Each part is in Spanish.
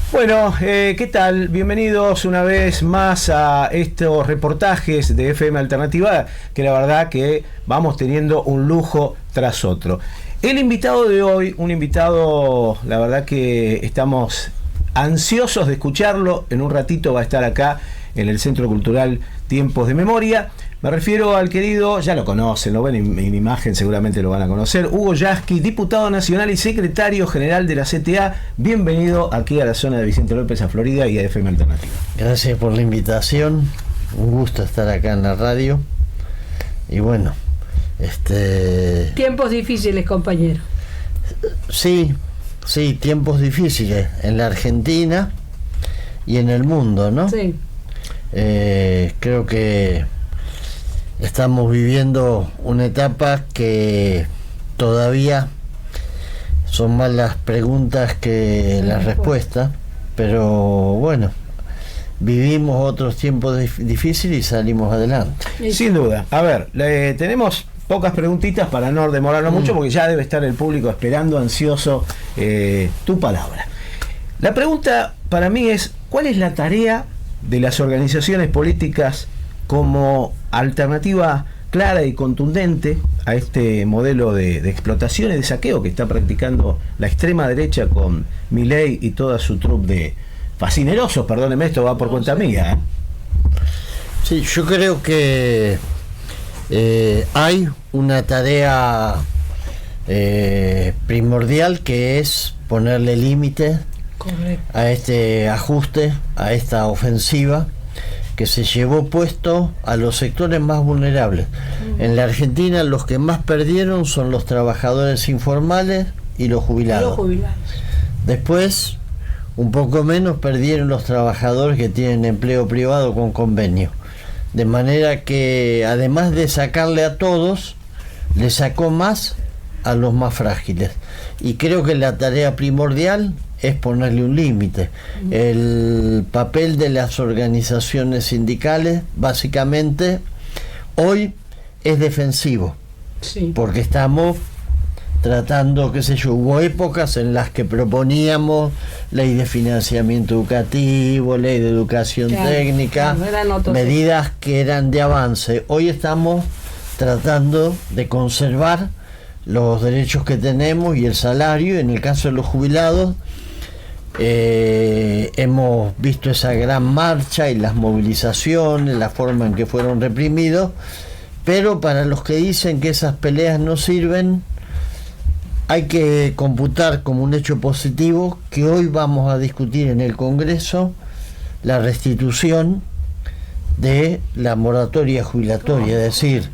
Bueno, ¿qué tal? Bienvenidos una vez más a estos reportajes de FM Alternativa, que la verdad que vamos teniendo un lujo tras otro. El invitado de hoy, un invitado, la verdad que estamos ansiosos de escucharlo. En un ratito va a estar acá en el Centro Cultural Tiempos de Memoria. Me refiero al querido, ya lo conocen, lo ven en imagen, seguramente lo van a conocer, Hugo Yasky, diputado nacional y secretario general de la CTA. Bienvenido aquí a la zona de Vicente López, a Florida, y a FM Alternativa. Gracias por la invitación, un gusto estar acá en la radio. Y bueno, tiempos difíciles, compañero. Sí, tiempos difíciles en la Argentina y en el mundo, ¿no? Sí. Creo que estamos viviendo una etapa que todavía son más las preguntas que las respuestas, pero bueno, vivimos otros tiempos difíciles y salimos adelante. Sin duda. A ver, tenemos pocas preguntitas para no demorarnos mucho, porque ya debe estar el público esperando ansioso tu palabra. La pregunta para mí es: ¿cuál es la tarea de las organizaciones políticas como alternativa clara y contundente a este modelo de explotación y de saqueo que está practicando la extrema derecha con Milei y toda su troupe de fascinerosos? Perdóneme, esto va por cuenta mía, Sí, yo creo que hay una tarea primordial, que es ponerle límite a este ajuste, a esta ofensiva que se llevó puesto a los sectores más vulnerables. En la Argentina los que más perdieron son los trabajadores informales y los jubilados. Después, un poco menos, perdieron los trabajadores que tienen empleo privado con convenio. De manera que, además de sacarle a todos, le sacó más a los más frágiles. Y creo que la tarea primordial es ponerle un límite. El papel de las organizaciones sindicales, básicamente, hoy es defensivo. Sí. Porque estamos tratando, qué sé yo, hubo épocas en las que proponíamos ley de financiamiento educativo, ley de educación técnica, medidas que eran de avance. Hoy estamos tratando de conservar los derechos que tenemos y el salario. En el caso de los jubilados, hemos visto esa gran marcha y las movilizaciones, la forma en que fueron reprimidos, pero para los que dicen que esas peleas no sirven, hay que computar como un hecho positivo que hoy vamos a discutir en el Congreso la restitución de la moratoria jubilatoria. Es decir,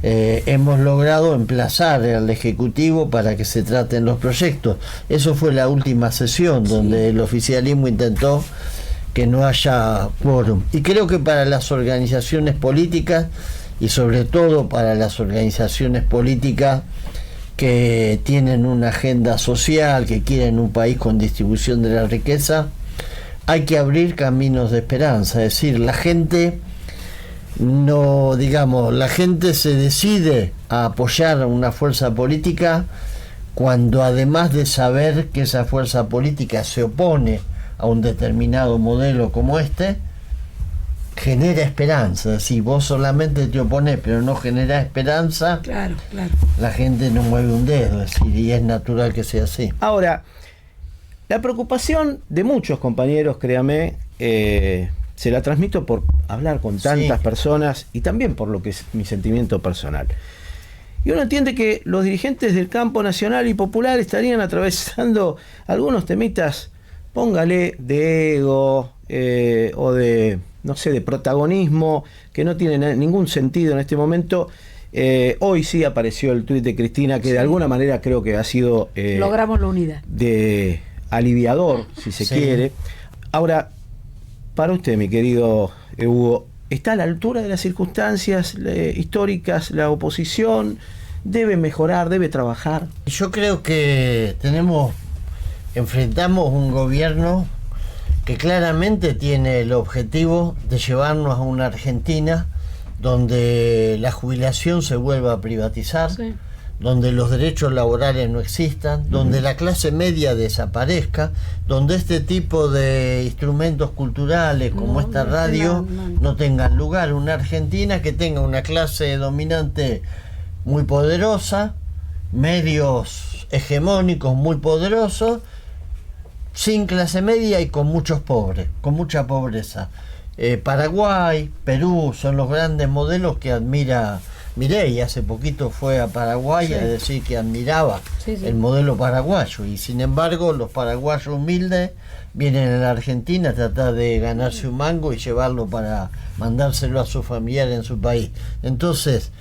hemos logrado emplazar al Ejecutivo para que se traten los proyectos. Eso fue la última sesión, donde el oficialismo intentó que no haya quórum. Y creo que para las organizaciones políticas, y sobre todo para las organizaciones políticas que tienen una agenda social, que quieren un país con distribución de la riqueza, hay que abrir caminos de esperanza. Es decir, la gente la gente se decide a apoyar a una fuerza política cuando, además de saber que esa fuerza política se opone a un determinado modelo como este, genera esperanza. Si vos solamente te opones pero no generás esperanza, claro. La gente no mueve un dedo, es decir, y es natural que sea así. Ahora, la preocupación de muchos compañeros, créame, se la transmito por hablar con tantas personas y también por lo que es mi sentimiento personal. Y uno entiende que los dirigentes del campo nacional y popular estarían atravesando algunos temitas, póngale, de ego o de, no sé, de protagonismo, que no tienen ningún sentido en este momento. Hoy sí apareció el tuit de Cristina, que de alguna manera creo que ha sido logramos la unidad, de aliviador, si se quiere. Ahora, para usted, mi querido Hugo, ¿está a la altura de las circunstancias históricas la oposición? ¿Debe mejorar? ¿Debe trabajar? Yo creo que enfrentamos un gobierno que claramente tiene el objetivo de llevarnos a una Argentina donde la jubilación se vuelva a privatizar, donde los derechos laborales no existan, donde la clase media desaparezca, donde este tipo de instrumentos culturales como esta radio no tengan lugar. Una Argentina que tenga una clase dominante muy poderosa, medios hegemónicos muy poderosos, sin clase media y con muchos pobres, con mucha pobreza. Paraguay, Perú son los grandes modelos que admira Milei. Hace poquito fue a Paraguay a decir que admiraba el modelo paraguayo, y sin embargo los paraguayos humildes vienen a la Argentina a tratar de ganarse un mango y llevarlo para mandárselo a su familiar en su país. Entonces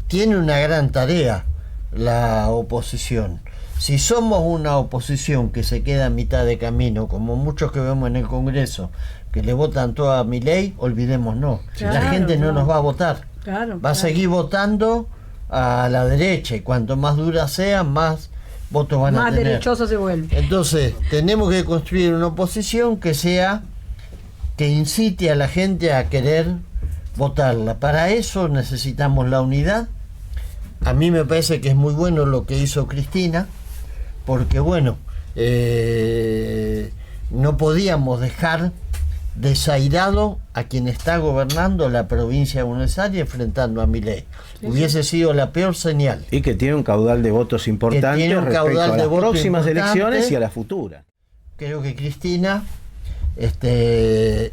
tiene una gran tarea la oposición. Si somos una oposición que se queda a mitad de camino, como muchos que vemos en el Congreso, que le votan todo a Milei, olvidémonos. Claro, la gente no nos va a votar. Va a seguir votando a la derecha, y cuanto más dura sea, más votos van a tener. Más derechosa se vuelve. Entonces, tenemos que construir una oposición que incite a la gente a querer votarla. Para eso necesitamos la unidad. A mí me parece que es muy bueno lo que hizo Cristina, porque bueno, no podíamos dejar desairado a quien está gobernando la provincia de Buenos Aires enfrentando a Milei. Hubiese sido la peor señal. Y que tiene un caudal de votos importante respecto a las próximas elecciones y a la futura. Creo que Cristina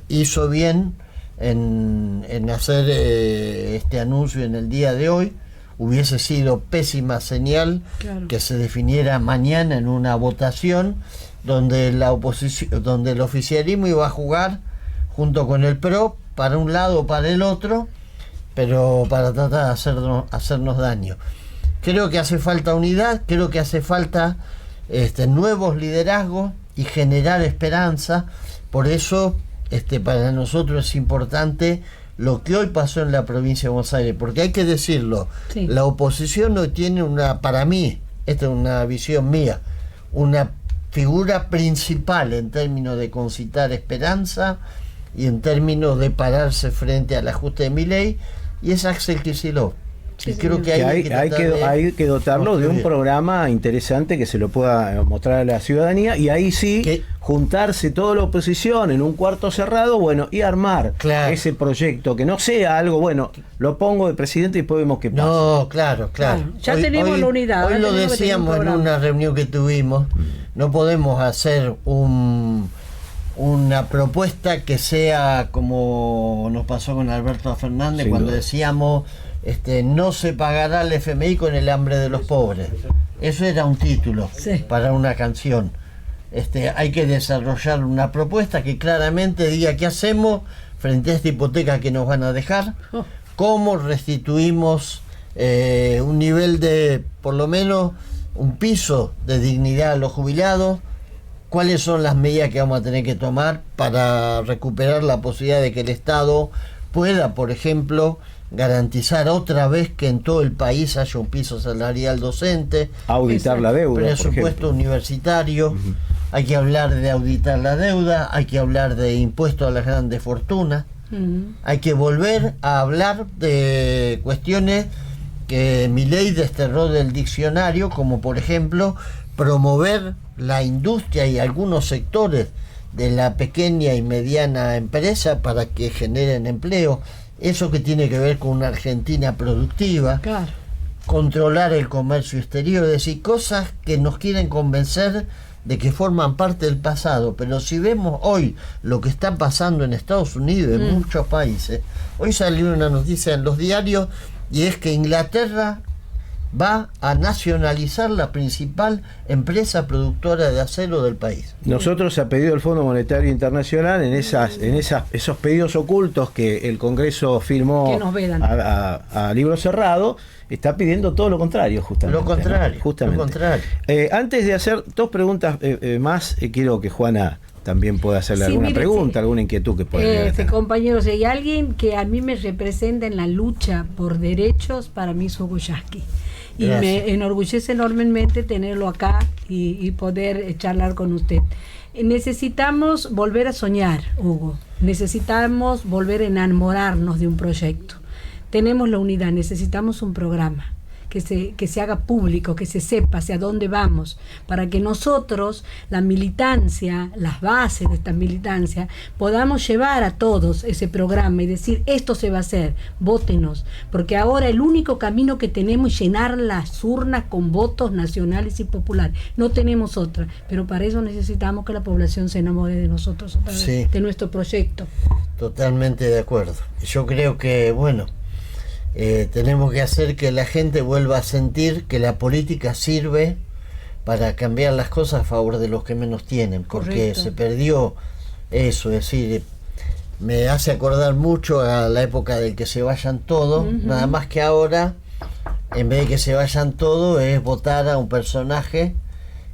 hizo bien en hacer este anuncio en el día de hoy. Hubiese sido pésima señal que se definiera mañana en una votación donde la oposición, donde el oficialismo iba a jugar junto con el PRO para un lado o para el otro, pero para tratar de hacernos daño. Creo que hace falta unidad, creo que hace falta nuevos liderazgos y generar esperanza. Por eso para nosotros es importante lo que hoy pasó en la provincia de Buenos Aires, porque hay que decirlo, la oposición no tiene para mí, esta es una visión mía, una figura principal en términos de concitar esperanza y en términos de pararse frente al ajuste de Milei, y es Axel Kicillof. Y creo que hay que dotarlo de un programa interesante que se lo pueda mostrar a la ciudadanía, y ahí sí juntarse toda la oposición en un cuarto cerrado, y armar ese proyecto, que no sea algo, lo pongo de presidente y después vemos qué pasa. No, claro. Ya tenemos la unidad. Hoy lo decíamos en una reunión que tuvimos, no podemos hacer una propuesta que sea como nos pasó con Alberto Fernández, cuando decíamos no se pagará el FMI con el hambre de los pobres. Eso era un título para una canción. Hay que desarrollar una propuesta que claramente diga qué hacemos frente a esta hipoteca que nos van a dejar, cómo restituimos un nivel de, por lo menos, un piso de dignidad a los jubilados, cuáles son las medidas que vamos a tener que tomar para recuperar la posibilidad de que el Estado pueda, por ejemplo, garantizar otra vez que en todo el país haya un piso salarial docente, auditar la deuda, presupuesto universitario. Hay que hablar de auditar la deuda, hay que hablar de impuestos a las grandes fortunas, hay que volver a hablar de cuestiones que Milei desterró del diccionario, como por ejemplo promover la industria y algunos sectores de la pequeña y mediana empresa para que generen empleo. Eso que tiene que ver con una Argentina productiva, controlar el comercio exterior, es decir, cosas que nos quieren convencer de que forman parte del pasado. Pero si vemos hoy lo que está pasando en Estados Unidos, en muchos países, hoy salió una noticia en los diarios, y es que Inglaterra va a nacionalizar la principal empresa productora de acero del país. Nosotros, a pedido del Fondo Monetario Internacional, en esos pedidos ocultos que el Congreso firmó a libro cerrado, está pidiendo todo lo contrario, justamente. Lo contrario. Antes de hacer dos preguntas más, quiero que Juana también pueda hacerle alguna pregunta, alguna inquietud que pueda tener. Compañeros, si hay alguien que a mí me representa en la lucha por derechos, para mí es Hugo Yasky. Y me enorgullece enormemente tenerlo acá y poder charlar con usted. Necesitamos volver a soñar, Hugo. Necesitamos volver a enamorarnos de un proyecto. Tenemos la unidad, necesitamos un programa que se haga público, que se sepa hacia dónde vamos, para que nosotros, la militancia, las bases de esta militancia, podamos llevar a todos ese programa y decir, esto se va a hacer, vótenos, porque ahora el único camino que tenemos es llenar las urnas con votos nacionales y populares, no tenemos otra, pero para eso necesitamos que la población se enamore de nosotros otra vez, sí, de nuestro proyecto. Totalmente de acuerdo. Yo creo que, bueno, tenemos que hacer que la gente vuelva a sentir que la política sirve para cambiar las cosas a favor de los que menos tienen, porque correcto, se perdió eso, es decir, me hace acordar mucho a la época del que se vayan todos, nada más que ahora, en vez de que se vayan todos, es votar a un personaje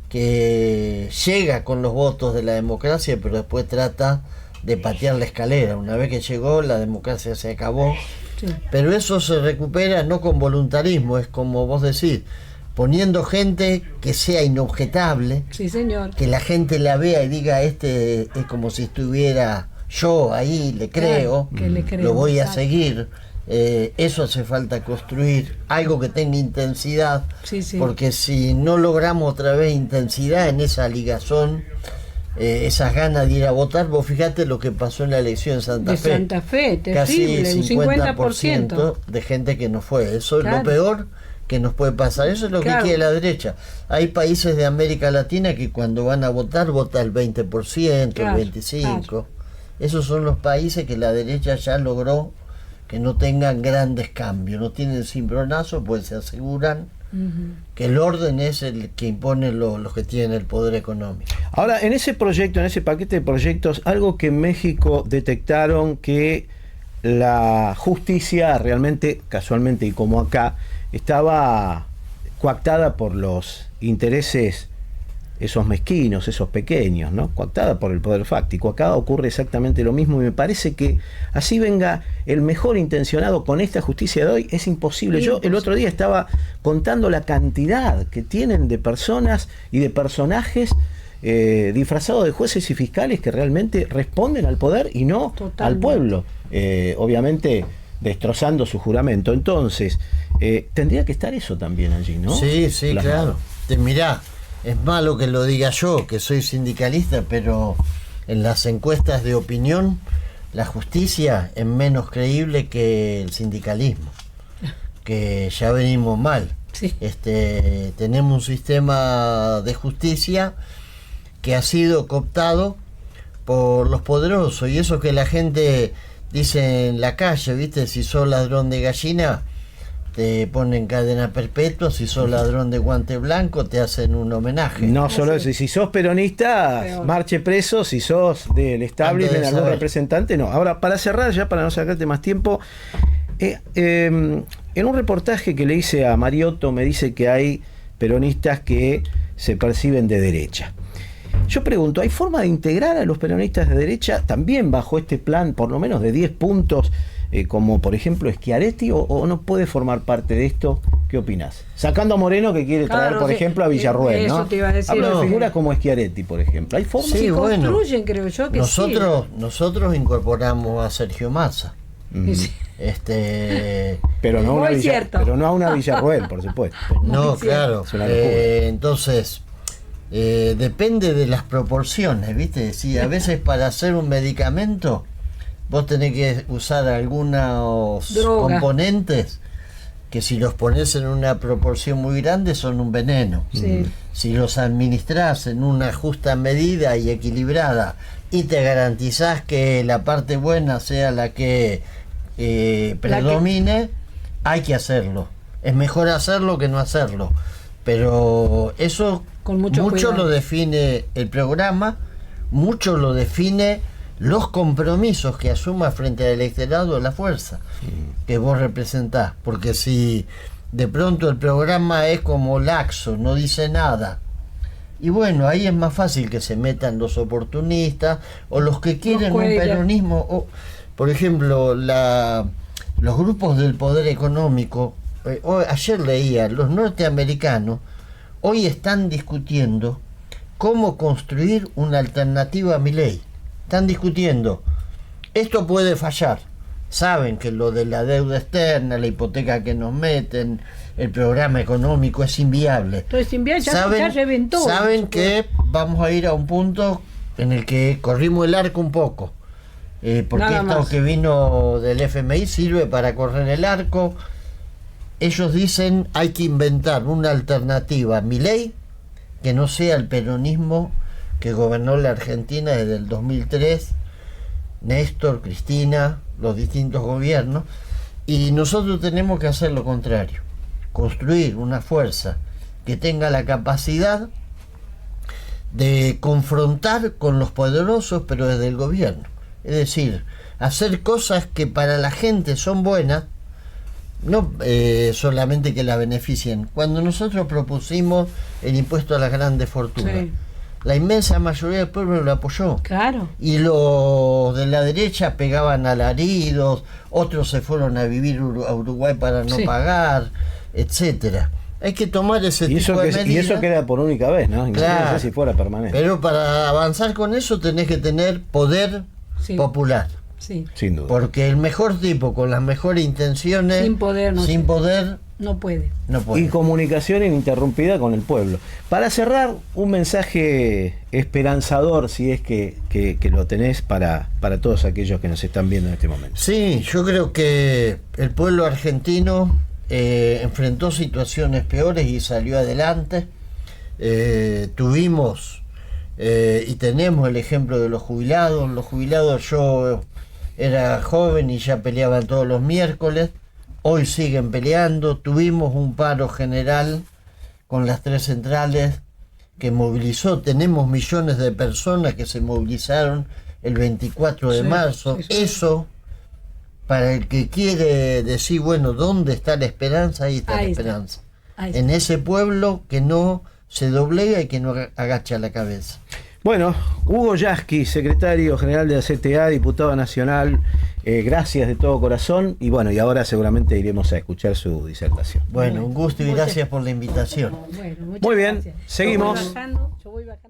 que llega con los votos de la democracia, pero después trata de patear la escalera. Una vez que llegó, la democracia se acabó. sí. Pero eso se recupera no con voluntarismo, es como vos decís, poniendo gente que sea inobjetable, Sí, señor. que la gente la vea y diga, este es como si estuviera yo ahí, le creo, Claro, que le creo, lo voy a exacto. seguir. Eso hace falta construir, algo que tenga intensidad, Sí, sí. porque si no logramos otra vez intensidad en esa ligazón, esas ganas de ir a votar, vos fíjate lo que pasó en la elección en Santa De Fe. Santa Fe, Casi terrible, un 50%. de gente que no fue. Eso es Claro. lo peor que nos puede pasar. Eso es lo Claro. que quiere la derecha. Hay países de América Latina que cuando van a votar, vota el 20%, Claro, el 25%. claro. Esos son los países que la derecha ya logró que no tengan grandes cambios. No tienen cimbronazo, pues se aseguran que el orden es el que imponen los que tienen el poder económico. Ahora, en ese proyecto, en ese paquete de proyectos, algo que en México detectaron que la justicia realmente, casualmente y como acá, estaba coactada por los intereses, esos mezquinos, esos pequeños, ¿no? Coactada por el poder fáctico. Acá ocurre exactamente lo mismo y me parece que así venga el mejor intencionado con esta justicia de hoy, es imposible. Yo el otro día estaba contando la cantidad que tienen de personas y de personajes disfrazados de jueces y fiscales que realmente responden al poder y no Totalmente. al pueblo. Obviamente destrozando su juramento. Entonces, tendría que estar eso también allí, ¿no? Sí, sí, Plasmado. claro. Mirá, es malo que lo diga yo, que soy sindicalista, pero en las encuestas de opinión, la justicia es menos creíble que el sindicalismo, que ya venimos mal. Sí. Tenemos un sistema de justicia que ha sido cooptado por los poderosos, y eso que la gente dice en la calle, ¿viste? Si sos ladrón de gallina, te ponen cadena perpetua, si sos ladrón de guante blanco, te hacen un homenaje. No solo eso, y si sos peronista, Peor. marche preso, si sos del establishment, Antes de algún saber. representante, no. Ahora, para cerrar ya, para no sacarte más tiempo, en un reportaje que le hice a Mariotto me dice que hay peronistas que se perciben de derecha. Yo pregunto, ¿hay forma de integrar a los peronistas de derecha también bajo este plan, por lo menos de 10 puntos, como por ejemplo Schiaretti, o no puede formar parte de esto? ¿Qué opinás? Sacando a Moreno, que quiere traer, Claro, por sí, ejemplo, a Villarruel, eso ¿no? te iba a decir. Hablo No. de figuras como Schiaretti, por ejemplo. ¿Hay forma? Sí, Se bueno. construyen, creo yo, que Nosotros incorporamos a Sergio Massa. Ujú. sí. Pero no, Muy cierto. pero no a una Villarruel, por supuesto. No, Sí, claro. es una locura. Entonces, depende de las proporciones, ¿viste? Si a veces para hacer un medicamento vos tenés que usar algunos Droga. componentes que si los pones en una proporción muy grande son un veneno. Sí. Si los administrás en una justa medida y equilibrada y te garantizás que la parte buena sea la que predomine, hay que hacerlo. Es mejor hacerlo que no hacerlo. Pero eso Con mucho cuidado. lo define el programa, mucho lo define los compromisos que asuma frente al electorado de la fuerza que vos representás. Porque si de pronto el programa es como laxo, no dice nada, y bueno, ahí es más fácil que se metan los oportunistas o los que quieren un cuellas. peronismo, o, por ejemplo, los grupos del poder económico. Ayer leía, los norteamericanos hoy están discutiendo cómo construir una alternativa a Milei. Están discutiendo, esto puede fallar, saben que lo de la deuda externa, la hipoteca que nos meten, el programa económico es inviable. Entonces, ya reventó. Saben que vamos a ir a un punto en el que corrimos el arco un poco. Porque esto que vino del FMI sirve para correr el arco. Ellos dicen hay que inventar una alternativa a Milei que no sea el peronismo que gobernó la Argentina desde el 2003, Néstor, Cristina, los distintos gobiernos, y nosotros tenemos que hacer lo contrario, construir una fuerza que tenga la capacidad de confrontar con los poderosos, pero desde el gobierno. Es decir, hacer cosas que para la gente son buenas, no solamente que la beneficien. Cuando nosotros propusimos el impuesto a las grandes fortunas, sí, la inmensa mayoría del pueblo lo apoyó. Claro. Y los de la derecha pegaban alaridos, otros se fueron a vivir a Uruguay para no pagar, etcétera. Hay que tomar ese tipo de medidas. Y eso queda por única vez, ¿no? Claro, no sé si fuera permanente. Pero para avanzar con eso tenés que tener poder popular. Sí. Sin duda. Porque el mejor tipo con las mejores intenciones, sin poder no puede. Y comunicación ininterrumpida con el pueblo. Para cerrar, un mensaje esperanzador, si es que lo tenés para todos aquellos que nos están viendo en este momento. Sí, yo creo que el pueblo argentino enfrentó situaciones peores y salió adelante. Tuvimos y tenemos el ejemplo de los jubilados. Los jubilados, yo era joven y ya peleaban todos los miércoles. Hoy siguen peleando. Tuvimos un paro general con las 3 centrales que movilizó. Tenemos millones de personas que se movilizaron el 24 de marzo. Eso, para el que quiere decir, bueno, ¿dónde está la esperanza? Ahí está la esperanza. En ese pueblo que no se doblega y que no agacha la cabeza. Bueno, Hugo Yasky, secretario general de la CTA, diputado nacional, gracias de todo corazón, y bueno, y ahora seguramente iremos a escuchar su disertación. Bueno, un gusto y gracias por la invitación. Bueno, muy bien, gracias. seguimos. Yo voy bajando.